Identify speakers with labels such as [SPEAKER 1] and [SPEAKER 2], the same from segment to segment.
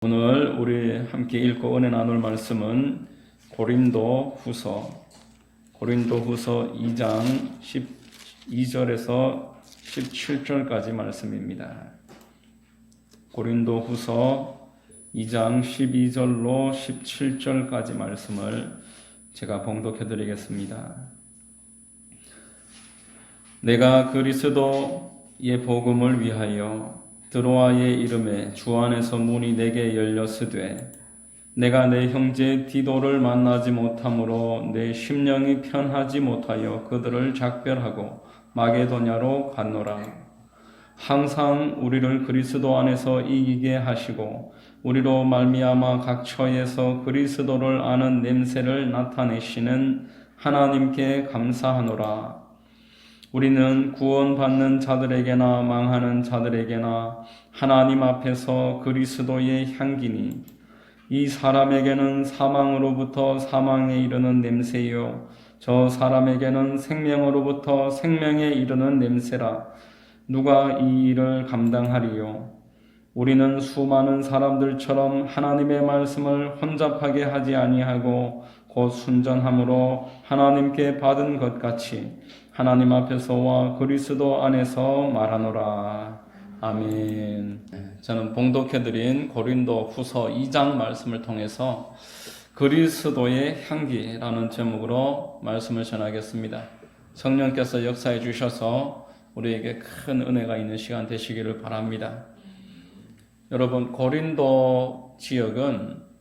[SPEAKER 1] 오늘 우리 함께 읽고 은혜 나눌 말씀은 고린도후서 2장 12절에서 17절까지 말씀입니다. 고린도후서 2장 12절로 17절까지 말씀을 제가 봉독해 드리겠습니다. 내가 그리스도의 복음을 위하여 드로아의 이름에 주 안에서 문이 내게 열렸으되 내가 내 형제 디도를 만나지 못하므로 내 심령이 편하지 못하여 그들을 작별하고 마게도냐로 갔노라. 항상 우리를 그리스도 안에서 이기게 하시고 우리로 말미암아 각 처에서 그리스도를 아는 냄새를 나타내시는 하나님께 감사하노라. 우리는 구원받는 자들에게나 망하는 자들에게나 하나님 앞에서 그리스도의 향기니 이 사람에게는 사망으로부터 사망에 이르는 냄새요 저 사람에게는 생명으로부터 생명에 이르는 냄새라. 누가 이 일을 감당하리요? 우리는 수많은 사람들처럼 하나님의 말씀을 혼잡하게 하지 아니하고 곧 순전함으로 하나님께 받은 것 같이 하나님 앞에서와 그리스도 안에서 말하노라. 아멘. 저는 봉독해드린 고린도후서 2장 말씀을 통해서 그리스도의 향기라는 제목으로 말씀을 전하겠습니다. 성령께서 역사해 주셔서 우리에게 큰 은혜가 있는 시간 되시기를 바랍니다. 여러분, 고린도 지역은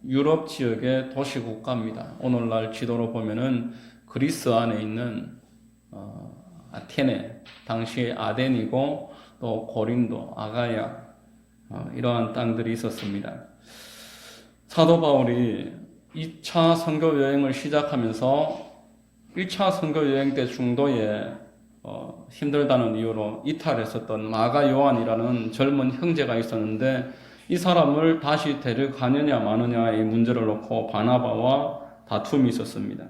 [SPEAKER 1] 유럽 지역의 도시국가입니다. 오늘날 지도로 보면은 그리스 안에 있는 아테네, 당시 아덴이고 또 고린도, 아가야 이러한 땅들이 있었습니다. 사도 바울이 2차 선교 여행을 시작하면서 1차 선교 여행 때 중도에 힘들다는 이유로 이탈했었던 마가 요한이라는 젊은 형제가 있었는데 이 사람을 다시 데려가느냐 마느냐의 문제를 놓고 바나바와 다툼이 있었습니다.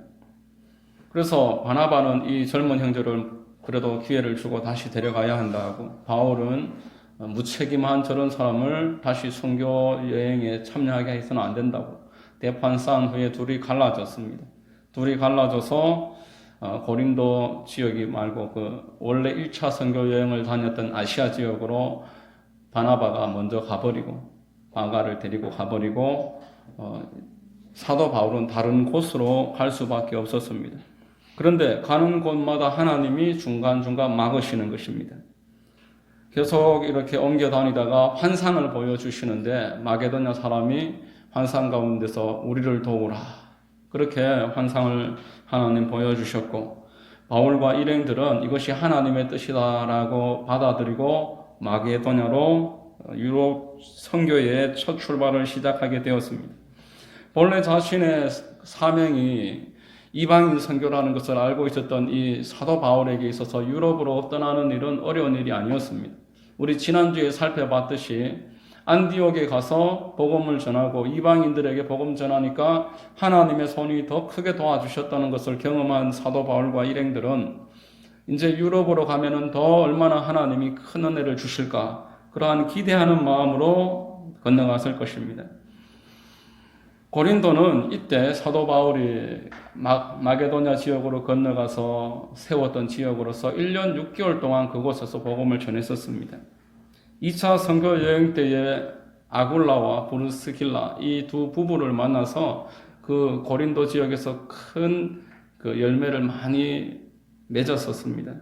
[SPEAKER 1] 그래서 바나바는 이 젊은 형제를 그래도 기회를 주고 다시 데려가야 한다고, 바울은 무책임한 저런 사람을 다시 선교 여행에 참여하게 해서는 안 된다고 대판 싸운 후에 둘이 갈라졌습니다. 둘이 갈라져서 고린도 지역이 말고 원래 1차 선교 여행을 다녔던 아시아 지역으로 바나바가 먼저 가버리고 마가를 데리고 가버리고 사도 바울은 다른 곳으로 갈 수밖에 없었습니다. 그런데 가는 곳마다 하나님이 중간중간 막으시는 것입니다. 계속 이렇게 옮겨 다니다가 환상을 보여주시는데 마게도냐 사람이 환상 가운데서 우리를 도우라 그렇게 환상을 하나님 보여주셨고, 바울과 일행들은 이것이 하나님의 뜻이다라고 받아들이고 마게도냐로 유럽 선교의 첫 출발을 시작하게 되었습니다. 본래 자신의 사명이 이방인 선교라는 것을 알고 있었던 이 사도 바울에게 있어서 유럽으로 떠나는 일은 어려운 일이 아니었습니다. 우리 지난주에 살펴봤듯이 안디옥에 가서 복음을 전하고 이방인들에게 복음 전하니까 하나님의 손이 더 크게 도와주셨다는 것을 경험한 사도 바울과 일행들은 이제 유럽으로 가면은 더 얼마나 하나님이 큰 은혜를 주실까, 그러한 기대하는 마음으로 건너갔을 것입니다. 고린도는 이때 사도 바울이 마게도냐 지역으로 건너가서 세웠던 지역으로서 1년 6개월 동안 그곳에서 복음을 전했었습니다. 2차 선교 여행 때에 아굴라와 브루스길라 이 두 부부를 만나서 그 고린도 지역에서 큰 그 열매를 많이 맺었었습니다.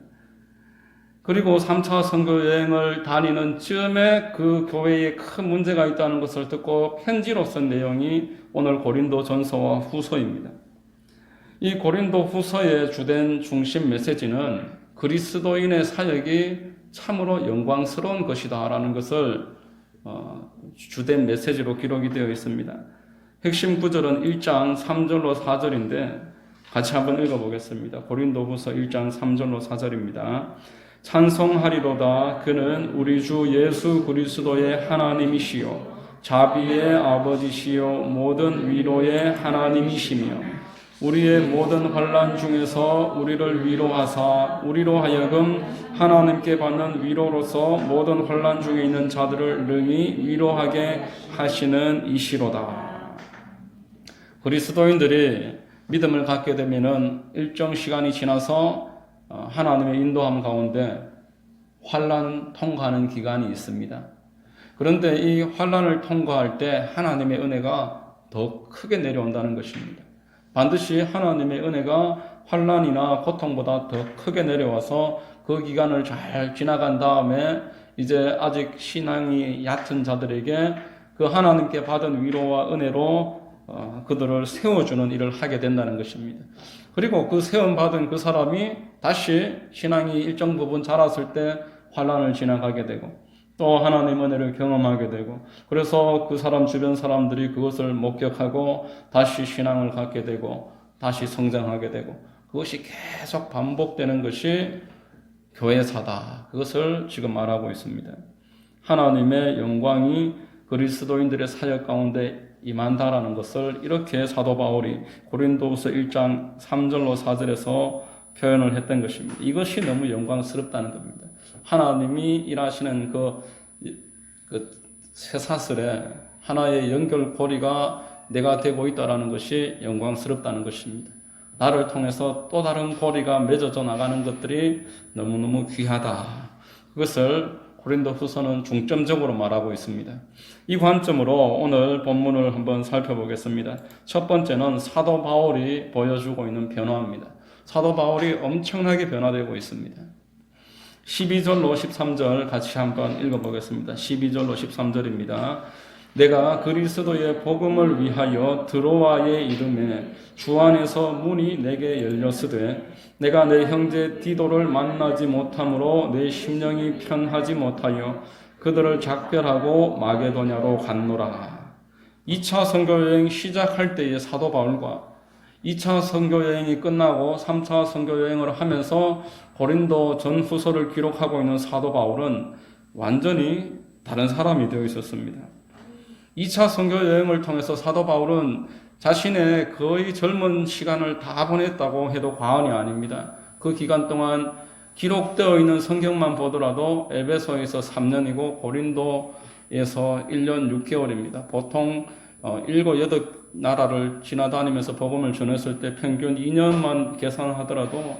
[SPEAKER 1] 그리고 3차 선교 여행을 다니는 즈음에 그 교회에 큰 문제가 있다는 것을 듣고 편지로 쓴 내용이 오늘 고린도 전서와 후서입니다. 이 고린도 후서의 주된 중심 메시지는 그리스도인의 사역이 참으로 영광스러운 것이다 라는 것을 주된 메시지로 기록이 되어 있습니다. 핵심 구절은 1장 3절로 4절인데 같이 한번 읽어보겠습니다. 고린도 후서 1장 3절로 4절입니다. 찬송하리로다. 그는 우리 주 예수 그리스도의 하나님이시요 자비의 아버지시요 모든 위로의 하나님이시며 우리의 모든 환난 중에서 우리를 위로하사 우리로 하여금 하나님께 받는 위로로서 모든 환난 중에 있는 자들을 능히 위로하게 하시는 이시로다. 그리스도인들이 믿음을 갖게 되면은 일정 시간이 지나서 하나님의 인도함 가운데 환난 통과하는 기간이 있습니다. 그런데 이 환난을 통과할 때 하나님의 은혜가 더 크게 내려온다는 것입니다. 반드시 하나님의 은혜가 환난이나 고통보다 더 크게 내려와서 그 기간을 잘 지나간 다음에 이제 아직 신앙이 얕은 자들에게 그 하나님께 받은 위로와 은혜로 그들을 세워주는 일을 하게 된다는 것입니다. 그리고 그 세움받은 그 사람이 다시 신앙이 일정 부분 자랐을 때 환난을 지나가게 되고 또 하나님의 은혜를 경험하게 되고 그래서 그 사람 주변 사람들이 그것을 목격하고 다시 신앙을 갖게 되고 다시 성장하게 되고 그것이 계속 반복되는 것이 교회사다. 그것을 지금 말하고 있습니다. 하나님의 영광이 그리스도인들의 사역 가운데 임한다라는 것을 이렇게 사도 바울이 고린도후서 1장 3절로 4절에서 표현을 했던 것입니다. 이것이 너무 영광스럽다는 겁니다. 하나님이 일하시는 그 쇠사슬에 하나의 연결고리가 내가 되고 있다는 것이 영광스럽다는 것입니다. 나를 통해서 또 다른 고리가 맺어져 나가는 것들이 너무너무 귀하다. 그것을 고린도후서는 중점적으로 말하고 있습니다. 이 관점으로 오늘 본문을 한번 살펴보겠습니다. 첫 번째는 사도 바울이 보여주고 있는 변화입니다. 사도 바울이 엄청나게 변화되고 있습니다. 12절로 13절 같이 한번 읽어보겠습니다. 12절로 13절입니다. 내가 그리스도의 복음을 위하여 드로아에 이름에 주 안에서 문이 내게 열렸으되 내가 내 형제 디도를 만나지 못함으로 내 심령이 편하지 못하여 그들을 작별하고 마게도냐로 갔노라. 2차 선교여행 시작할 때의 사도 바울과 2차 선교여행이 끝나고 3차 선교여행을 하면서 고린도 전후서를 기록하고 있는 사도 바울은 완전히 다른 사람이 되어 있었습니다. 2차 선교여행을 통해서 사도 바울은 자신의 거의 젊은 시간을 다 보냈다고 해도 과언이 아닙니다. 그 기간 동안 기록되어 있는 성경만 보더라도 에베소에서 3년이고 고린도에서 1년 6개월입니다. 보통 7, 8나라를 지나다니면서 복음을 전했을 때 평균 2년만 계산하더라도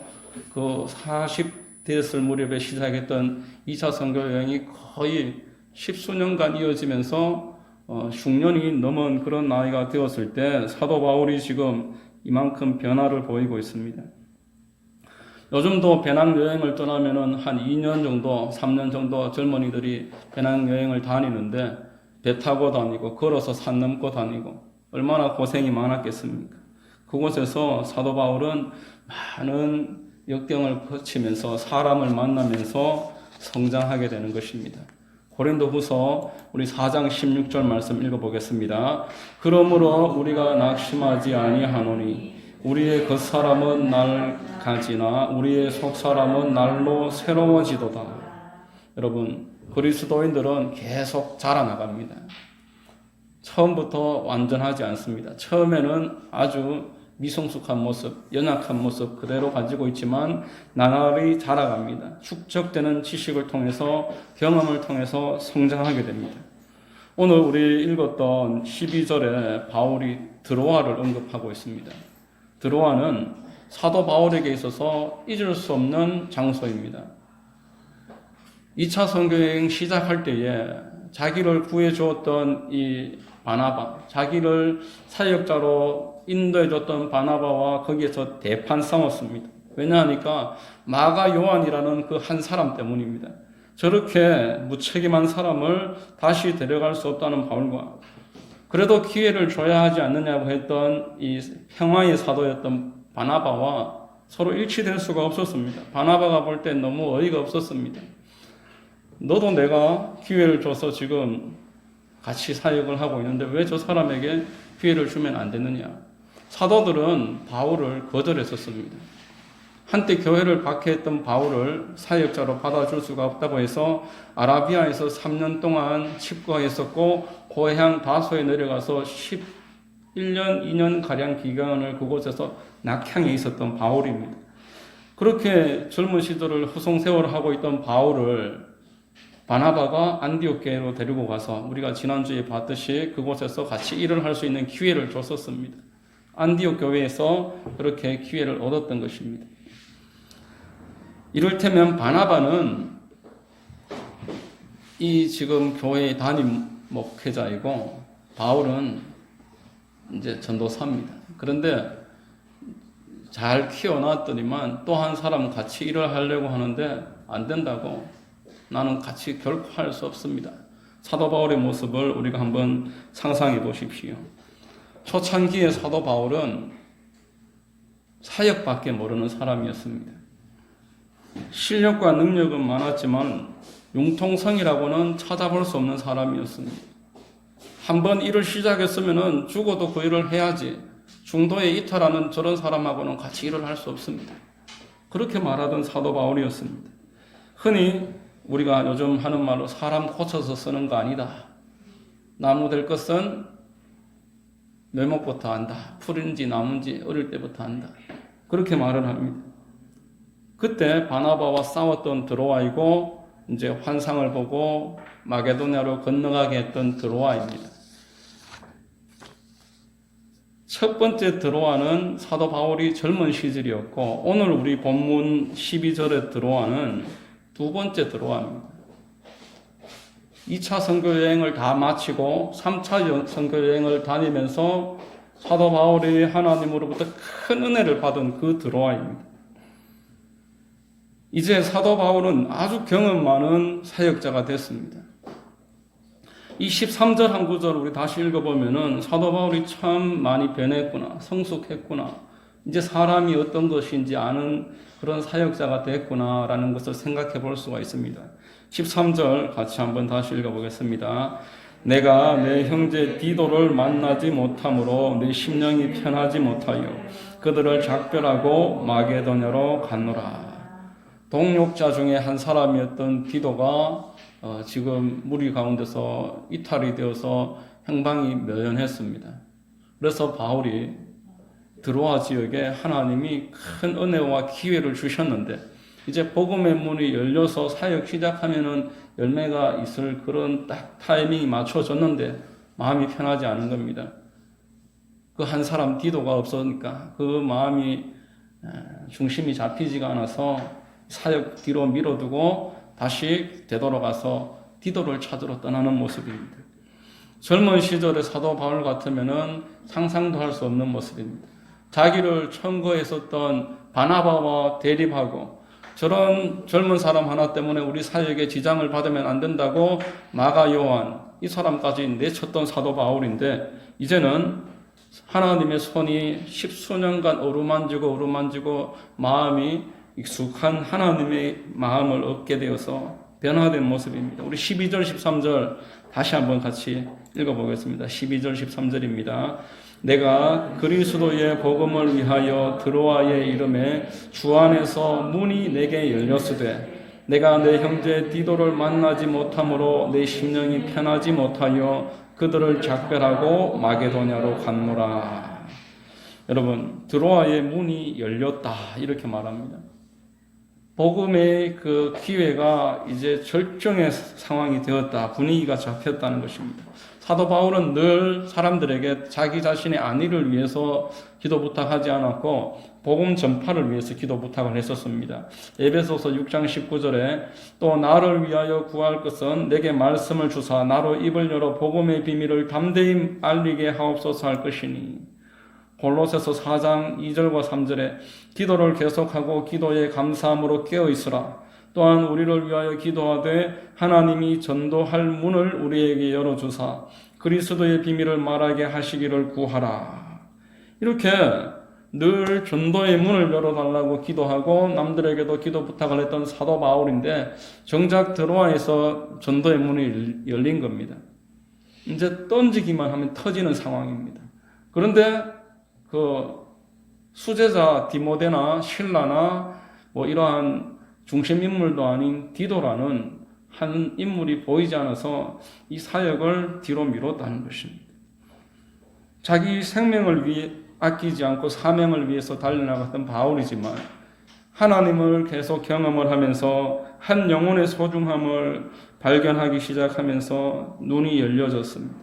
[SPEAKER 1] 그 40됐을 무렵에 시작했던 2차 선교여행이 거의 10수년간 이어지면서 10년이 넘은 그런 나이가 되었을 때 사도 바울이 지금 이만큼 변화를 보이고 있습니다. 요즘도 배낭여행을 떠나면은 한 2년 정도, 3년 정도 젊은이들이 배낭여행을 다니는데 배 타고 다니고 걸어서 산 넘고 다니고 얼마나 고생이 많았겠습니까? 그곳에서 사도 바울은 많은 역경을 거치면서 사람을 만나면서 성장하게 되는 것입니다. 고린도후서 우리 4장 16절 말씀 읽어보겠습니다. 그러므로 우리가 낙심하지 아니하노니 우리의 겉사람은 낡아지나 우리의 속사람은 날로 새로워지도다. 여러분, 그리스도인들은 계속 자라나갑니다. 처음부터 완전하지 않습니다. 처음에는 아주 미성숙한 모습, 연약한 모습 그대로 가지고 있지만 나날이 자라갑니다. 축적되는 지식을 통해서 경험을 통해서 성장하게 됩니다. 오늘 우리 읽었던 12절에 바울이 드로아를 언급하고 있습니다. 드로아는 사도 바울에게 있어서 잊을 수 없는 장소입니다. 2차 선교여행 시작할 때에 자기를 구해주었던 이 바나바, 자기를 사역자로 인도해줬던 바나바와 거기에서 대판 싸웠습니다. 왜냐하니까 마가 요한이라는 그 한 사람 때문입니다. 저렇게 무책임한 사람을 다시 데려갈 수 없다는 바울과 그래도 기회를 줘야 하지 않느냐고 했던 이 평화의 사도였던 바나바와 서로 일치될 수가 없었습니다. 바나바가 볼 때 너무 어이가 없었습니다. 너도 내가 기회를 줘서 지금 같이 사역을 하고 있는데 왜 저 사람에게 기회를 주면 안 되느냐. 사도들은 바울을 거절했었습니다. 한때 교회를 박해했던 바울을 사역자로 받아줄 수가 없다고 해서 아라비아에서 3년 동안 칩거했었고 고향 다소에 내려가서 1년, 2년가량 기간을 그곳에서 낙향에 있었던 바울입니다. 그렇게 젊은 시절을 후송세월을 하고 있던 바울을 바나바가 안디옥 교회로 데리고 가서 우리가 지난주에 봤듯이 그곳에서 같이 일을 할 수 있는 기회를 줬었습니다. 안디옥 교회에서 그렇게 기회를 얻었던 것입니다. 이를테면 바나바는 이 지금 교회의 담임 목회자이고 바울은 이제 전도사입니다. 그런데 잘 키워놨더니만 또 한 사람 같이 일을 하려고 하는데 안 된다고, 나는 같이 결코 할 수 없습니다. 사도 바울의 모습을 우리가 한번 상상해 보십시오. 초창기의 사도 바울은 사역밖에 모르는 사람이었습니다. 실력과 능력은 많았지만 융통성이라고는 찾아볼 수 없는 사람이었습니다. 한번 일을 시작했으면 죽어도 그 일을 해야지, 중도에 이탈하는 저런 사람하고는 같이 일을 할 수 없습니다. 그렇게 말하던 사도 바울이었습니다. 흔히 우리가 요즘 하는 말로 사람 고쳐서 쓰는 거 아니다. 나무 될 것은 묘목부터 안다. 풀인지 나무인지 어릴 때부터 안다. 그렇게 말을 합니다. 그때 바나바와 싸웠던 드로아이고 이제 환상을 보고 마게도냐로 건너가게 했던 드로아입니다. 첫 번째 드로아는 사도 바울이 젊은 시절이었고, 오늘 우리 본문 12절의 드로아는 두 번째 드로아입니다. 2차 선교여행을 다 마치고 3차 선교여행을 다니면서 사도 바울이 하나님으로부터 큰 은혜를 받은 그 드로아입니다. 이제 사도 바울은 아주 경험 많은 사역자가 됐습니다. 이 13절 한 구절 우리 다시 읽어보면은 사도 바울이 참 많이 변했구나, 성숙했구나, 이제 사람이 어떤 것인지 아는 그런 사역자가 됐구나라는 것을 생각해 볼 수가 있습니다. 13절 같이 한번 다시 읽어보겠습니다. 내가 내 형제 디도를 만나지 못함으로 내 심령이 편하지 못하여 그들을 작별하고 마게도냐로 갔노라. 동역자 중에 한 사람이었던 디도가 지금 무리 가운데서 이탈이 되어서 형방이 묘연했습니다. 그래서 바울이 드로아 지역에 하나님이 큰 은혜와 기회를 주셨는데 이제 복음의 문이 열려서 사역 시작하면은 열매가 있을 그런 딱 타이밍이 맞춰졌는데 마음이 편하지 않은 겁니다. 그 한 사람 디도가 없으니까 그 마음이 중심이 잡히지가 않아서 사역 뒤로 밀어두고 다시 되돌아가서 디도를 찾으러 떠나는 모습입니다. 젊은 시절의 사도 바울 같으면은 상상도 할 수 없는 모습입니다. 자기를 청거했었던 바나바와 대립하고 저런 젊은 사람 하나 때문에 우리 사역에 지장을 받으면 안 된다고 마가 요한 이 사람까지 내쳤던 사도 바울인데 이제는 하나님의 손이 십수년간 어루만지고 마음이 익숙한 하나님의 마음을 얻게 되어서 변화된 모습입니다. 우리 12절 13절 다시 한번 같이 읽어보겠습니다. 12절 13절입니다. 내가 그리스도의 복음을 위하여 드로아의 이름에 주 안에서 문이 내게 열렸으되 내가 내 형제 디도를 만나지 못함으로 내 심령이 편하지 못하여 그들을 작별하고 마게도냐로 갔노라. 여러분, 드로아의 문이 열렸다 이렇게 말합니다. 복음의 그 기회가 이제 절정의 상황이 되었다. 분위기가 잡혔다는 것입니다. 사도 바울은 늘 사람들에게 자기 자신의 안위를 위해서 기도 부탁하지 않았고 복음 전파를 위해서 기도 부탁을 했었습니다. 에베소서 6장 19절에 또 나를 위하여 구할 것은 내게 말씀을 주사 나로 입을 열어 복음의 비밀을 담대히 알리게 하옵소서 할 것이니, 골로새서 4장 2절과 3절에 기도를 계속하고 기도에 감사함으로 깨어있으라. 또한 우리를 위하여 기도하되 하나님이 전도할 문을 우리에게 열어주사 그리스도의 비밀을 말하게 하시기를 구하라. 이렇게 늘 전도의 문을 열어달라고 기도하고 남들에게도 기도 부탁을 했던 사도 바울인데 정작 드로아에서 전도의 문이 열린 겁니다. 이제 던지기만 하면 터지는 상황입니다. 그런데 그 수제자 디모데나 실라나 뭐 이러한 중심 인물도 아닌 디도라는 한 인물이 보이지 않아서 이 사역을 뒤로 미뤘다는 것입니다. 자기 생명을 위해 아끼지 않고 사명을 위해서 달려나갔던 바울이지만 하나님을 계속 경험을 하면서 한 영혼의 소중함을 발견하기 시작하면서 눈이 열려졌습니다.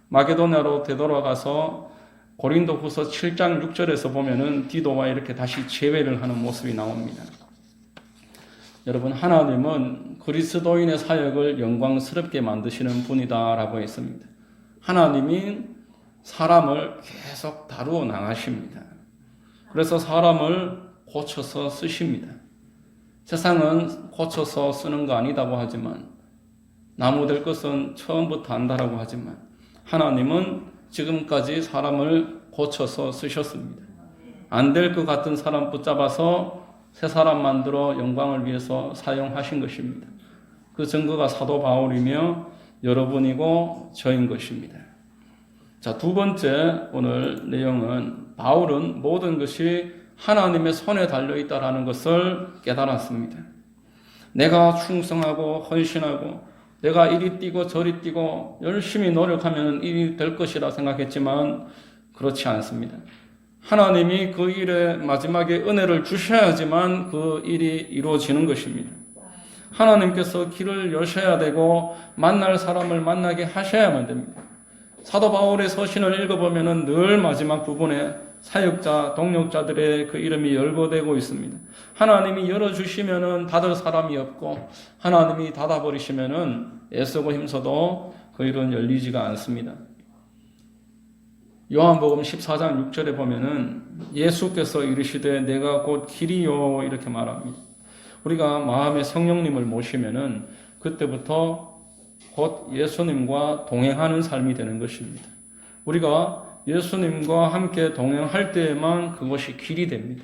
[SPEAKER 1] 마게도냐로 되돌아가서 고린도후서 7장 6절에서 보면은 디도와 이렇게 다시 재회를 하는 모습이 나옵니다. 여러분, 하나님은 그리스도인의 사역을 영광스럽게 만드시는 분이다라고 했습니다. 하나님이 사람을 계속 다루어 나가십니다. 그래서 사람을 고쳐서 쓰십니다. 세상은 고쳐서 쓰는 거 아니다고 하지만, 나무 될 것은 처음부터 안다라고 하지만, 하나님은 지금까지 사람을 고쳐서 쓰셨습니다. 안 될 것 같은 사람 붙잡아서 새 사람 만들어 영광을 위해서 사용하신 것입니다. 그 증거가 사도 바울이며 여러분이고 저인 것입니다. 자, 두 번째 오늘 내용은 바울은 모든 것이 하나님의 손에 달려있다라는 것을 깨달았습니다. 내가 충성하고 헌신하고 내가 이리 뛰고 저리 뛰고 열심히 노력하면 일이 될 것이라 생각했지만 그렇지 않습니다. 하나님이 그 일에 마지막에 은혜를 주셔야지만 그 일이 이루어지는 것입니다. 하나님께서 길을 여셔야 되고 만날 사람을 만나게 하셔야만 됩니다. 사도 바울의 서신을 읽어보면 늘 마지막 부분에 사역자, 동역자들의 그 이름이 열거되고 있습니다. 하나님이 열어주시면 닫을 사람이 없고 하나님이 닫아버리시면 애쓰고 힘써도 그 일은 열리지가 않습니다. 요한복음 14장 6절에 보면은 예수께서 이르시되 내가 곧 길이요 이렇게 말합니다. 우리가 마음에 성령님을 모시면은 그때부터 곧 예수님과 동행하는 삶이 되는 것입니다. 우리가 예수님과 함께 동행할 때에만 그것이 길이 됩니다.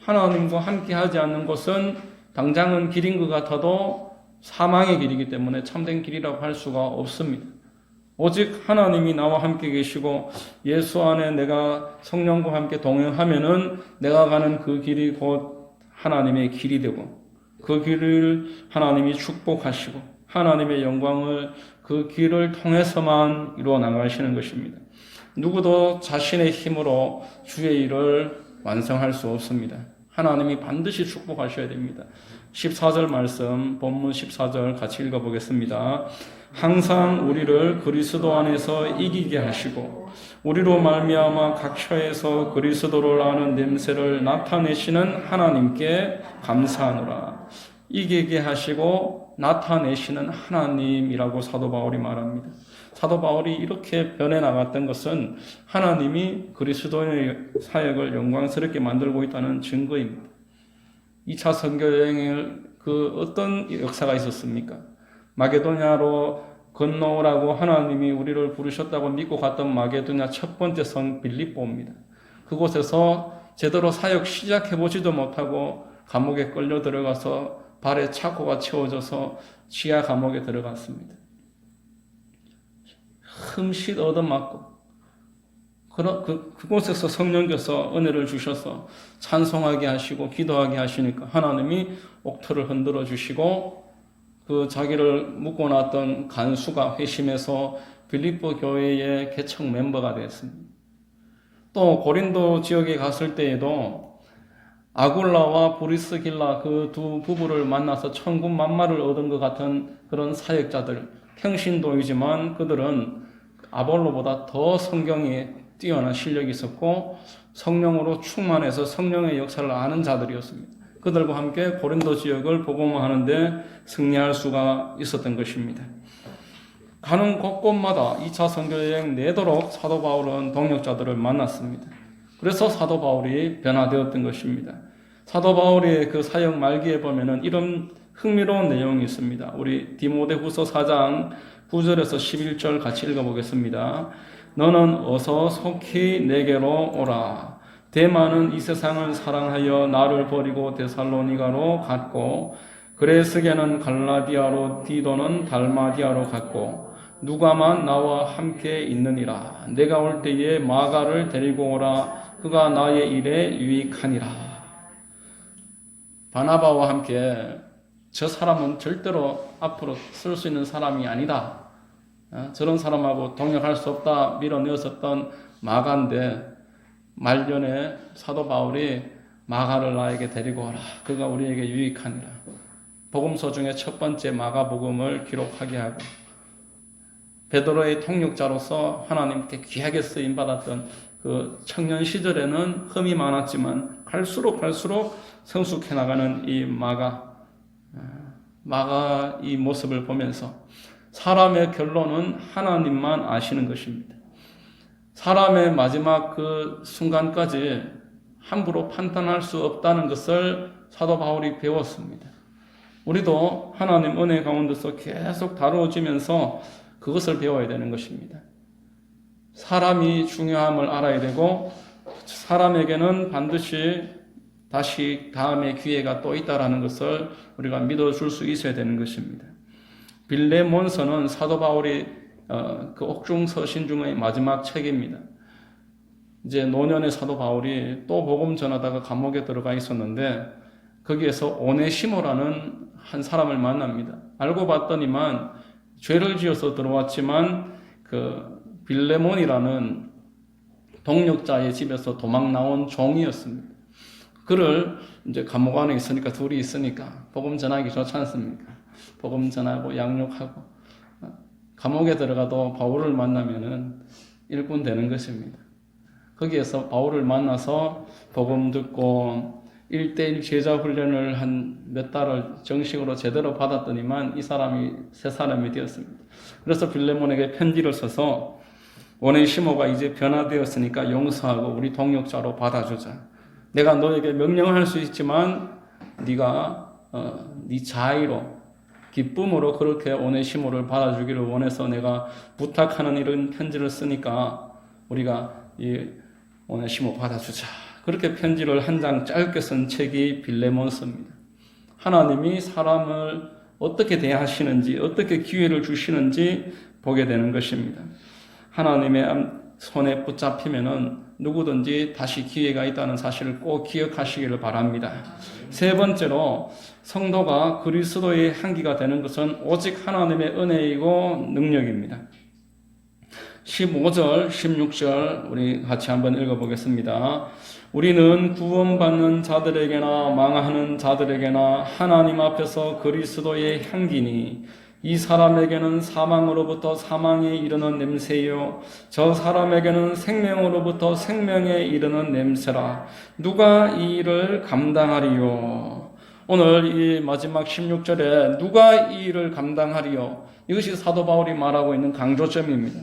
[SPEAKER 1] 하나님과 함께 하지 않는 것은 당장은 길인 것 같아도 사망의 길이기 때문에 참된 길이라고 할 수가 없습니다. 오직 하나님이 나와 함께 계시고 예수 안에 내가 성령과 함께 동행하면은 내가 가는 그 길이 곧 하나님의 길이 되고 그 길을 하나님이 축복하시고 하나님의 영광을 그 길을 통해서만 이루어 나가시는 것입니다. 누구도 자신의 힘으로 주의 일을 완성할 수 없습니다. 하나님이 반드시 축복하셔야 됩니다. 14절 말씀, 본문 14절 같이 읽어보겠습니다. 항상 우리를 그리스도 안에서 이기게 하시고 우리로 말미암아 각처에서 그리스도를 아는 냄새를 나타내시는 하나님께 감사하노라. 이기게 하시고 나타내시는 하나님이라고 사도 바울이 말합니다. 사도 바울이 이렇게 변해 나갔던 것은 하나님이 그리스도의 사역을 영광스럽게 만들고 있다는 증거입니다. 2차 선교 여행을 그 어떤 역사가 있었습니까? 마게도냐로 건너오라고 하나님이 우리를 부르셨다고 믿고 갔던 마게도냐 첫 번째 성 빌립보입니다. 그곳에서 제대로 사역 시작해보지도 못하고 감옥에 끌려 들어가서 발에 차고가 채워져서 지하 감옥에 들어갔습니다. 흠칫 얻어맞고 그곳에서 성령께서 은혜를 주셔서 찬송하게 하시고 기도하게 하시니까 하나님이 옥토를 흔들어 주시고 그 자기를 묶어놨던 간수가 회심해서 빌립보 교회의 개척 멤버가 됐습니다. 또 고린도 지역에 갔을 때에도 아굴라와 브리스길라 그 두 부부를 만나서 천군만마를 얻은 것 같은 그런 사역자들, 평신도이지만 그들은 아볼로보다 더 성경에 뛰어난 실력이 있었고 성령으로 충만해서 성령의 역사를 아는 자들이었습니다. 그들과 함께 고린도 지역을 복음화하는데 승리할 수가 있었던 것입니다. 가는 곳곳마다 2차 선교여행 내도록 사도 바울은 동역자들을 만났습니다. 그래서 사도 바울이 변화되었던 것입니다. 사도 바울의 그 사역 말기에 보면은 이런 흥미로운 내용이 있습니다. 우리 디모데후서 4장 9절에서 11절 같이 읽어보겠습니다. 너는 어서 속히 내게로 오라. 데마는 이 세상을 사랑하여 나를 버리고 데살로니가로 갔고 그레스게는 갈라디아로 디도는 달마디아로 갔고 누가만 나와 함께 있느니라. 내가 올 때에 마가를 데리고 오라. 그가 나의 일에 유익하니라. 바나바와 함께 저 사람은 절대로 앞으로 쓸 수 있는 사람이 아니다. 저런 사람하고 동역할 수 없다 밀어내었었던 마가인데 말년에 사도 바울이 마가를 나에게 데리고 오라. 그가 우리에게 유익하니라. 복음서 중에 첫 번째 마가복음을 기록하게 하고 베드로의 통역자로서 하나님께 귀하게 쓰임받았던 그 청년 시절에는 흠이 많았지만 갈수록 성숙해 나가는 이 마가 이 모습을 보면서 사람의 결론은 하나님만 아시는 것입니다. 사람의 마지막 그 순간까지 함부로 판단할 수 없다는 것을 사도 바울이 배웠습니다. 우리도 하나님 은혜 가운데서 계속 다루어지면서 그것을 배워야 되는 것입니다. 사람이 중요함을 알아야 되고 사람에게는 반드시 다시 다음의 기회가 또 있다라는 것을 우리가 믿어줄 수 있어야 되는 것입니다. 빌레몬서는 사도 바울이 그 옥중서신 중의 마지막 책입니다. 이제 노년의 사도 바울이 또 복음 전하다가 감옥에 들어가 있었는데 거기에서 오네시모라는 한 사람을 만납니다. 알고 봤더니만 죄를 지어서 들어왔지만 그 빌레몬이라는 동역자의 집에서 도망 나온 종이었습니다. 그를 이제 감옥 안에 있으니까 둘이 있으니까 복음 전하기 좋지 않습니까? 복음 전하고 양육하고 감옥에 들어가도 바울을 만나면은 일꾼 되는 것입니다. 거기에서 바울을 만나서 복음 듣고 1대1 제자 훈련을 한 몇 달을 정식으로 제대로 받았더니만 이 사람이 새 사람이 되었습니다. 그래서 빌레몬에게 편지를 써서 오네시모가 이제 변화되었으니까 용서하고 우리 동역자로 받아주자. 내가 너에게 명령할 수 있지만 네가 네 자의로 기쁨으로 그렇게 오네시모를 받아주기를 원해서 내가 부탁하는 이런 편지를 쓰니까 우리가 이 오네시모 받아주자. 그렇게 편지를 한 장 짧게 쓴 책이 빌레몬서입니다. 하나님이 사람을 어떻게 대하시는지, 어떻게 기회를 주시는지 보게 되는 것입니다. 하나님의 손에 붙잡히면은 누구든지 다시 기회가 있다는 사실을 꼭 기억하시기를 바랍니다. 세 번째로 성도가 그리스도의 향기가 되는 것은 오직 하나님의 은혜이고 능력입니다. 15절, 16절 우리 같이 한번 읽어보겠습니다. 우리는 구원받는 자들에게나 망하는 자들에게나 하나님 앞에서 그리스도의 향기니 이 사람에게는 사망으로부터 사망에 이르는 냄새요 저 사람에게는 생명으로부터 생명에 이르는 냄새라. 누가 이 일을 감당하리요? 오늘 이 마지막 16절에 누가 이 일을 감당하리요? 이것이 사도 바울이 말하고 있는 강조점입니다.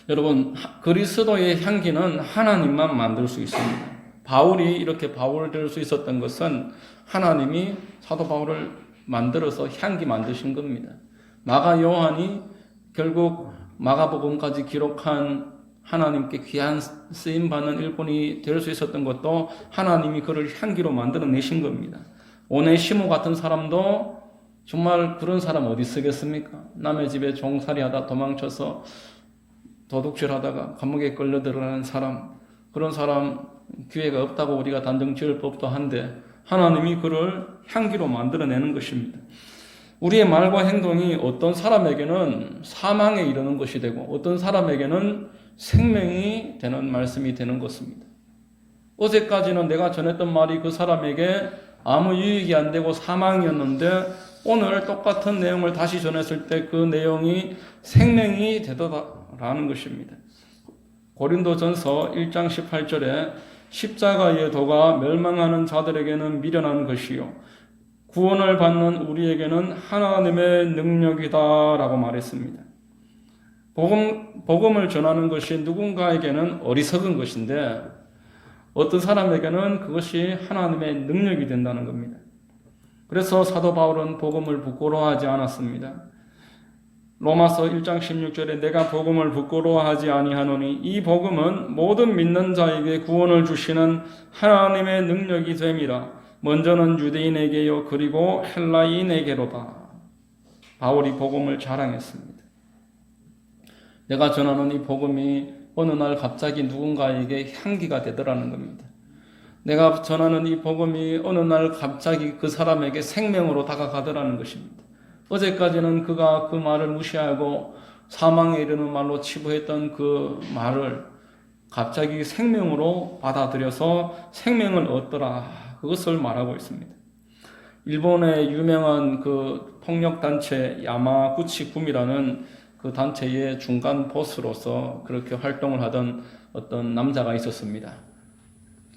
[SPEAKER 1] 여러분, 그리스도의 향기는 하나님만 만들 수 있습니다. 바울이 이렇게 바울 될 수 있었던 것은 하나님이 사도 바울을 만들어서 향기 만드신 겁니다. 마가 요한이 결국 마가복음까지 기록한 하나님께 귀한 쓰임받는 일꾼이 될 수 있었던 것도 하나님이 그를 향기로 만들어내신 겁니다. 오네시모 같은 사람도 정말 그런 사람 어디 쓰겠습니까? 남의 집에 종살이하다 도망쳐서 도둑질하다가 감옥에 끌려 들어가는 사람, 그런 사람 기회가 없다고 우리가 단정 지을 법도 한데 하나님이 그를 향기로 만들어내는 것입니다. 우리의 말과 행동이 어떤 사람에게는 사망에 이르는 것이 되고 어떤 사람에게는 생명이 되는 말씀이 되는 것입니다. 어제까지는 내가 전했던 말이 그 사람에게 아무 유익이 안 되고 사망이었는데 오늘 똑같은 내용을 다시 전했을 때 그 내용이 생명이 되더라라는 것입니다. 고린도전서 1장 18절에 십자가의 도가 멸망하는 자들에게는 미련한 것이요 구원을 받는 우리에게는 하나님의 능력이다라고 말했습니다. 복음을 전하는 것이 누군가에게는 어리석은 것인데 어떤 사람에게는 그것이 하나님의 능력이 된다는 겁니다. 그래서 사도 바울은 복음을 부끄러워하지 않았습니다. 로마서 1장 16절에 내가 복음을 부끄러워하지 아니하노니 이 복음은 모든 믿는 자에게 구원을 주시는 하나님의 능력이 됨이라. 먼저는 유대인에게요 그리고 헬라인에게로다. 바울이 복음을 자랑했습니다. 내가 전하는 이 복음이 어느 날 갑자기 누군가에게 향기가 되더라는 겁니다. 내가 전하는 이 복음이 어느 날 갑자기 그 사람에게 생명으로 다가가더라는 것입니다. 어제까지는 그가 그 말을 무시하고 사망에 이르는 말로 치부했던 그 말을 갑자기 생명으로 받아들여서 생명을 얻더라. 그것을 말하고 있습니다. 일본의 유명한 그 폭력단체 야마구치kum이라는 그 단체의 중간 보스로서 그렇게 활동을 하던 어떤 남자가 있었습니다.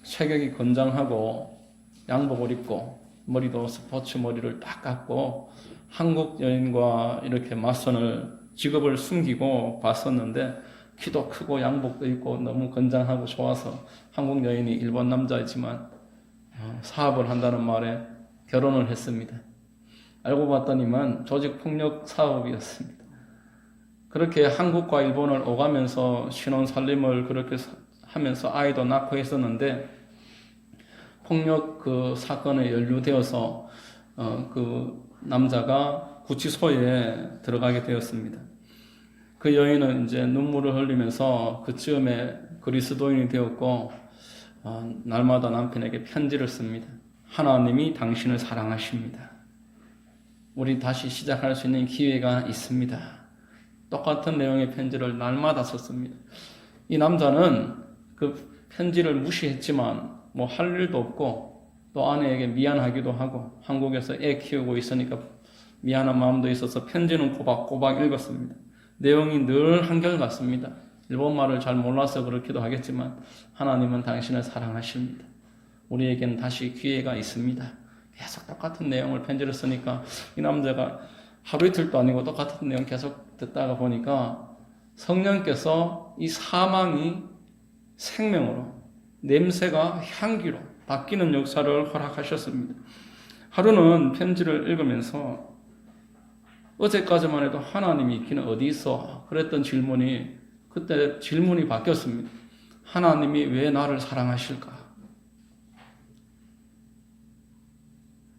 [SPEAKER 1] 체격이 건장하고 양복을 입고 머리도 스포츠 머리를 딱 감고 한국 여인과 이렇게 맞선을 직업을 숨기고 봤었는데 키도 크고 양복도 입고 너무 건장하고 좋아서 한국 여인이 일본 남자이지만 사업을 한다는 말에 결혼을 했습니다. 알고 봤더니만 조직폭력 사업이었습니다. 그렇게 한국과 일본을 오가면서 신혼 살림을 그렇게 하면서 아이도 낳고 했었는데 폭력 그 사건에 연루되어서 그 남자가 구치소에 들어가게 되었습니다. 그 여인은 이제 눈물을 흘리면서 그쯤에 그리스도인이 되었고 날마다 남편에게 편지를 씁니다. 하나님이 당신을 사랑하십니다. 우리 다시 시작할 수 있는 기회가 있습니다. 똑같은 내용의 편지를 날마다 썼습니다. 이 남자는 그 편지를 무시했지만 뭐 할 일도 없고 또 아내에게 미안하기도 하고 한국에서 애 키우고 있으니까 미안한 마음도 있어서 편지는 꼬박꼬박 읽었습니다. 내용이 늘 한결같습니다. 일본말을 잘 몰라서 그렇기도 하겠지만 하나님은 당신을 사랑하십니다. 우리에게는 다시 기회가 있습니다. 계속 똑같은 내용을 편지를 쓰니까 이 남자가 하루 이틀도 아니고 똑같은 내용 계속 듣다가 보니까 성령께서 이 사망이 생명으로 냄새가 향기로 바뀌는 역사를 허락하셨습니다. 하루는 편지를 읽으면서 어제까지만 해도 하나님이 있기는 어디 있어? 그랬던 질문이 그때 질문이 바뀌었습니다. 하나님이 왜 나를 사랑하실까?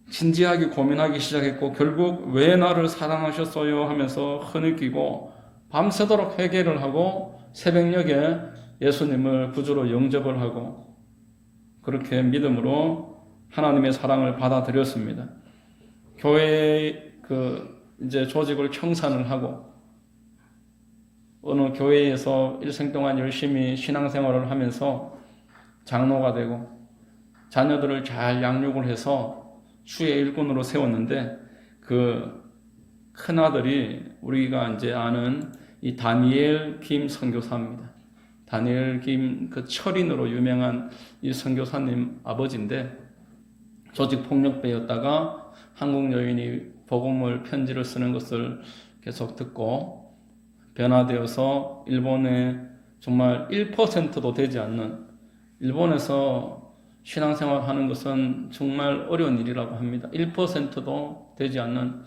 [SPEAKER 1] 진지하게 고민하기 시작했고 결국 왜 나를 사랑하셨어요? 하면서 흐느끼고 밤새도록 회개를 하고 새벽녘에 예수님을 구주로 영접을 하고 그렇게 믿음으로 하나님의 사랑을 받아들였습니다. 교회의 이제 조직을 청산을 하고 어느 교회에서 일생 동안 열심히 신앙생활을 하면서 장로가 되고 자녀들을 잘 양육을 해서 주의 일꾼으로 세웠는데 그 큰아들이 우리가 이제 아는 이 다니엘 김 선교사입니다. 다니엘 김 그 철인으로 유명한 이 선교사님 아버지인데 조직 폭력배였다가 한국 여인이 복음을 편지를 쓰는 것을 계속 듣고 변화되어서 일본에 정말 1%도 되지 않는 일본에서 신앙생활 하는 것은 정말 어려운 일이라고 합니다. 1%도 되지 않는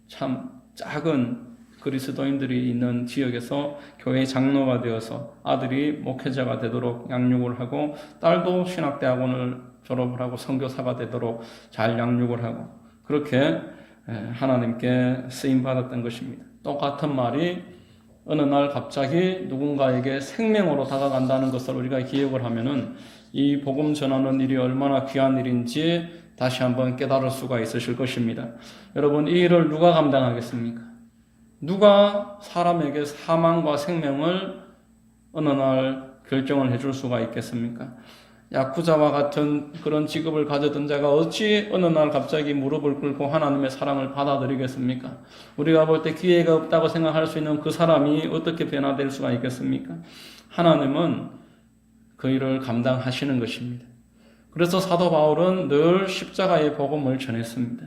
[SPEAKER 1] 참 작은 그리스도인들이 있는 지역에서 교회 장로가 되어서 아들이 목회자가 되도록 양육을 하고 딸도 신학대학원을 졸업을 하고 선교사가 되도록 잘 양육을 하고 그렇게 하나님께 쓰임받았던 것입니다. 똑같은 말이 어느 날 갑자기 누군가에게 생명으로 다가간다는 것을 우리가 기억을 하면은 이 복음 전하는 일이 얼마나 귀한 일인지 다시 한번 깨달을 수가 있으실 것입니다. 여러분, 이 일을 누가 감당하겠습니까? 누가 사람에게 사망과 생명을 어느 날 결정을 해줄 수가 있겠습니까? 야쿠자와 같은 그런 직업을 가졌던 자가 어찌 어느 날 갑자기 무릎을 꿇고 하나님의 사랑을 받아들이겠습니까? 우리가 볼 때 기회가 없다고 생각할 수 있는 그 사람이 어떻게 변화될 수가 있겠습니까? 하나님은 그 일을 감당하시는 것입니다. 그래서 사도 바울은 늘 십자가의 복음을 전했습니다.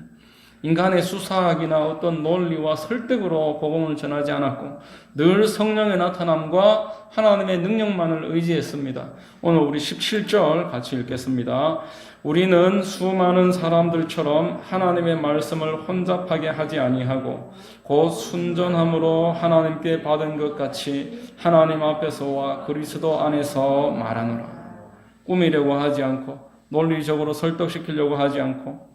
[SPEAKER 1] 인간의 수사학이나 어떤 논리와 설득으로 복음을 전하지 않았고 늘 성령의 나타남과 하나님의 능력만을 의지했습니다. 오늘 우리 17절 같이 읽겠습니다. 우리는 수많은 사람들처럼 하나님의 말씀을 혼잡하게 하지 아니하고 곧 순전함으로 하나님께 받은 것 같이 하나님 앞에서와 그리스도 안에서 말하노라. 꾸미려고 하지 않고 논리적으로 설득시키려고 하지 않고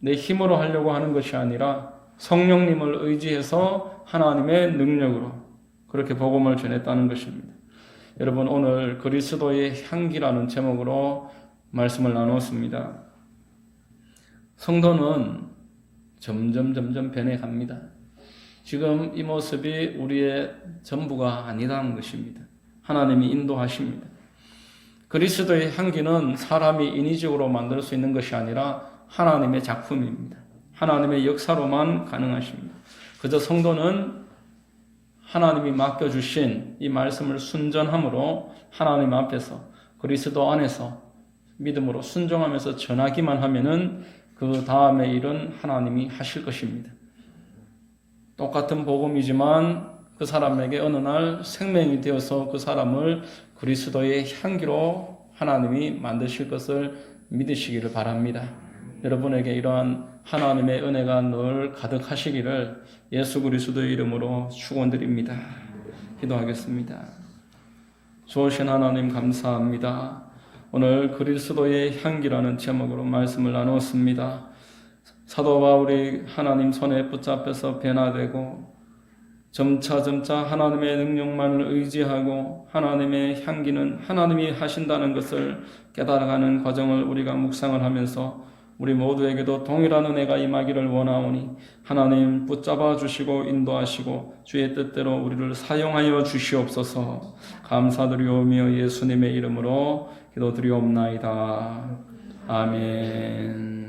[SPEAKER 1] 내 힘으로 하려고 하는 것이 아니라 성령님을 의지해서 하나님의 능력으로 그렇게 복음을 전했다는 것입니다. 여러분, 오늘 그리스도의 향기라는 제목으로 말씀을 나누었습니다. 성도는 점점 변해갑니다. 지금 이 모습이 우리의 전부가 아니라는 것입니다. 하나님이 인도하십니다. 그리스도의 향기는 사람이 인위적으로 만들 수 있는 것이 아니라 하나님의 작품입니다. 하나님의 역사로만 가능하십니다. 그저 성도는 하나님이 맡겨주신 이 말씀을 순전함으로 하나님 앞에서 그리스도 안에서 믿음으로 순종하면서 전하기만 하면은 그 다음의 일은 하나님이 하실 것입니다. 똑같은 복음이지만 그 사람에게 어느 날 생명이 되어서 그 사람을 그리스도의 향기로 하나님이 만드실 것을 믿으시기를 바랍니다. 여러분에게 이러한 하나님의 은혜가 늘 가득하시기를 예수 그리스도의 이름으로 축원드립니다. 기도하겠습니다. 좋으신 하나님 감사합니다. 오늘 그리스도의 향기라는 제목으로 말씀을 나누었습니다. 사도 바울이 하나님 손에 붙잡혀서 변화되고 점차 하나님의 능력만을 의지하고 하나님의 향기는 하나님이 하신다는 것을 깨달아가는 과정을 우리가 묵상을 하면서 우리 모두에게도 동일한 은혜가 임하기를 원하오니 하나님 붙잡아 주시고 인도하시고 주의 뜻대로 우리를 사용하여 주시옵소서. 감사드리오며 예수님의 이름으로 기도드리옵나이다. 아멘.